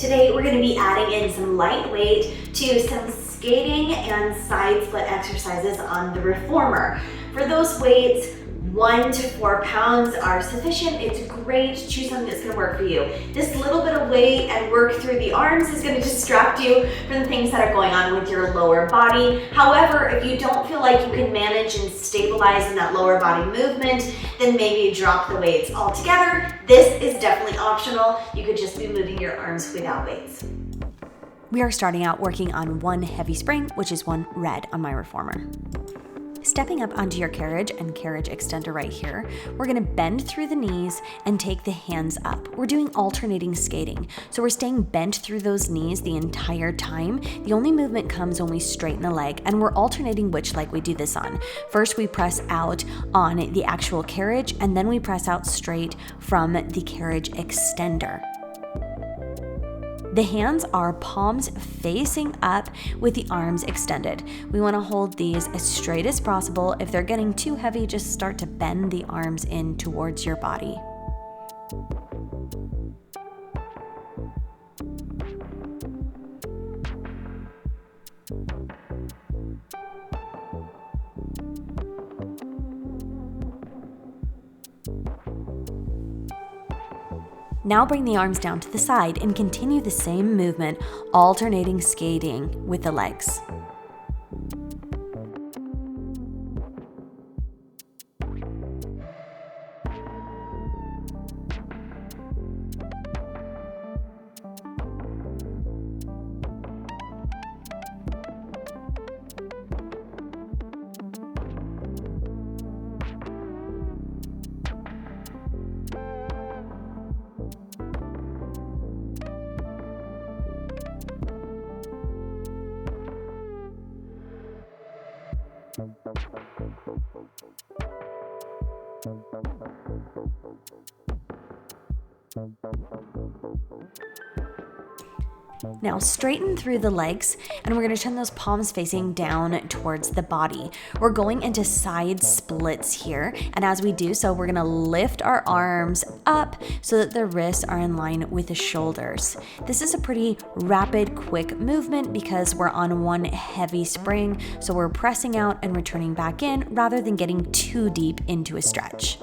Today we're going to be adding in some light weight to some skating and side split exercises on the reformer. For those weights, 1 to 4 pounds are sufficient. It's great. Choose something that's going to work for you. This little bit of weight and work through the arms is going to distract you from the things that are going on with your lower body. However, if you don't feel like you can manage and stabilize in that lower body movement, then maybe drop the weights altogether. This is definitely optional. You could just be moving your arms without weights. We are starting out working on one heavy spring, which is one red on my reformer. Stepping up onto your carriage and carriage extender right here, we're gonna bend through the knees and take the hands up. We're doing alternating skating, so we're staying bent through those knees the entire time. The only movement comes when we straighten the leg, and we're alternating which leg we do this on. First, we press out on the actual carriage, and then we press out straight from the carriage extender. The hands are palms facing up with the arms extended. We want to hold these as straight as possible. If they're getting too heavy, just start to bend the arms in towards your body. Now bring the arms down to the side and continue the same movement, alternating skating with the legs. Now straighten through the legs, and we're going to turn those palms facing down towards the body. We're going into side splits here, and as we do so, we're going to lift our arms up so that the wrists are in line with the shoulders. This is a pretty rapid, quick movement because we're on one heavy spring, so we're pressing out and returning back in rather than getting too deep into a stretch.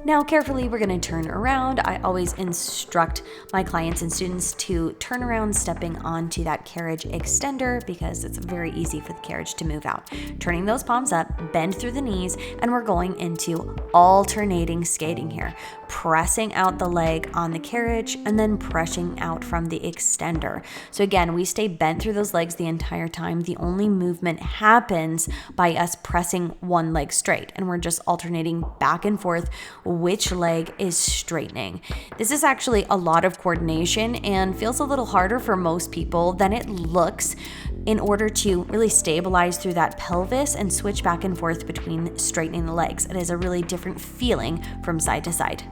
Now carefully we're going to turn around. I always instruct my clients and students to turn around stepping onto that carriage extender because it's very easy for the carriage to move out. Turning those palms up, bend through the knees, and we're going into alternating skating here. Pressing out the leg on the carriage and then pressing out from the extender. So again, we stay bent through those legs the entire time. The only movement happens by us pressing one leg straight, and we're just alternating back and forth which leg is straightening. This is actually a lot of coordination and feels a little harder for most people than it looks in order to really stabilize through that pelvis and switch back and forth between straightening the legs. It is a really different feeling from side to side.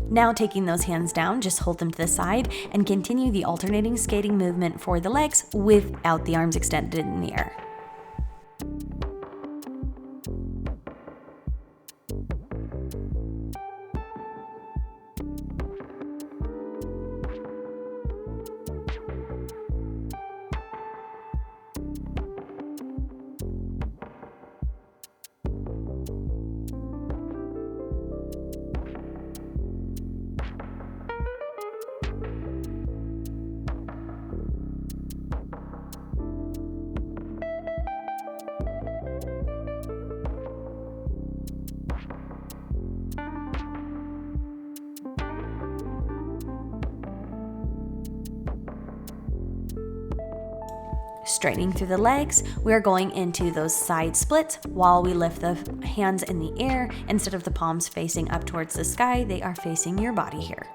Now taking those hands down, just hold them to the side and continue the alternating skating movement for the legs without the arms extended in the air. Straightening through the legs, we are going into those side splits while we lift the hands in the air. Instead of the palms facing up towards the sky, they are facing your body here.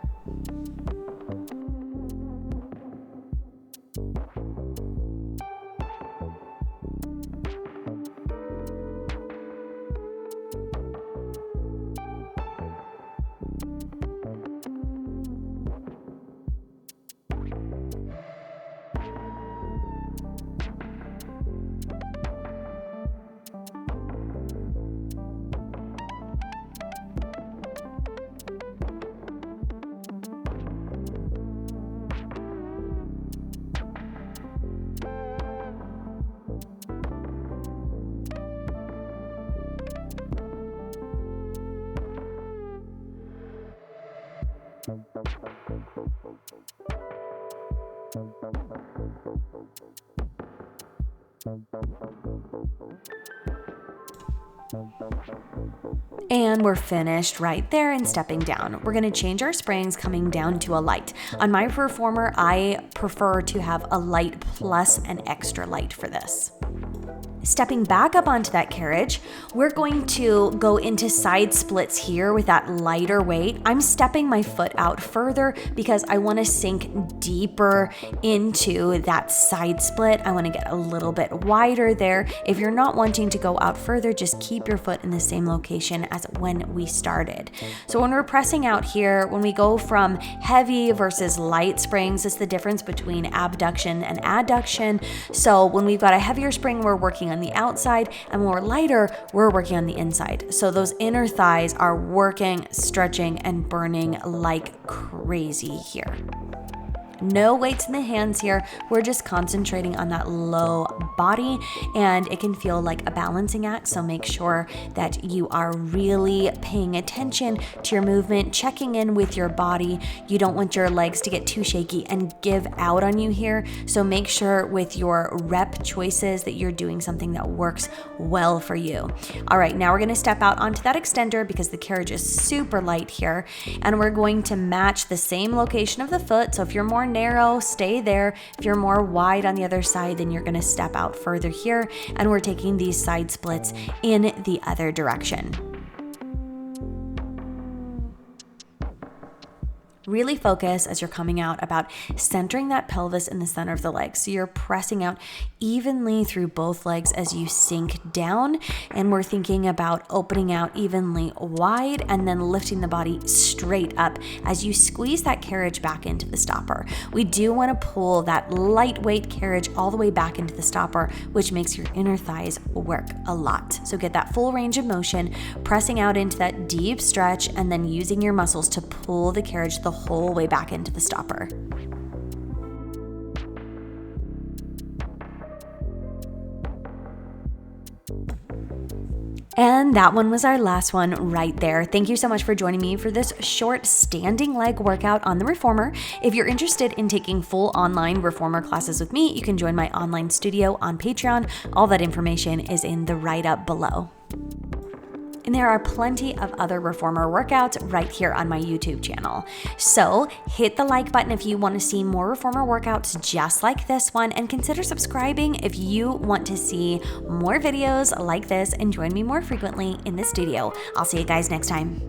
And we're finished right there and stepping down. We're gonna change our springs coming down to a light. On my Reformer, I prefer to have a light plus an extra light for this. Stepping back up onto that carriage, we're going to go into side splits here with that lighter weight. I'm stepping my foot out further because I want to sink deeper into that side split. I want to get a little bit wider there. If you're not wanting to go out further, just keep your foot in the same location as when we started. So when we're pressing out here, when we go from heavy versus light springs, it's the difference between abduction and adduction. So when we've got a heavier spring, we're working on the outside, and when we're lighter, we're working on the inside. So those inner thighs are working, stretching, and burning like crazy here. No weights in the hands here. We're just concentrating on that low body, and it can feel like a balancing act. So make sure that you are really paying attention to your movement, checking in with your body. You don't want your legs to get too shaky and give out on you here. So make sure with your rep choices that you're doing something that works well for you. All right, now we're gonna step out onto that extender because the carriage is super light here, and we're going to match the same location of the foot. So if you're more narrow, stay there. If you're more wide on the other side, then you're gonna step out further here, and we're taking these side splits in the other direction. Really focus as you're coming out about centering that pelvis in the center of the leg. So you're pressing out evenly through both legs as you sink down, and we're thinking about opening out evenly wide and then lifting the body straight up as you squeeze that carriage back into the stopper. We do want to pull that lightweight carriage all the way back into the stopper, which makes your inner thighs work a lot. So get that full range of motion, pressing out into that deep stretch, and then using your muscles to pull the carriage the whole way back into the stopper. And that one was our last one right there. Thank you so much for joining me for this short standing leg workout on the Reformer. If you're interested in taking full online Reformer classes with me, you can join my online studio on Patreon. All that information is in the write-up below. And there are plenty of other Reformer workouts right here on my YouTube channel. So hit the like button if you want to see more Reformer workouts just like this one, and consider subscribing if you want to see more videos like this and join me more frequently in the studio. I'll see you guys next time.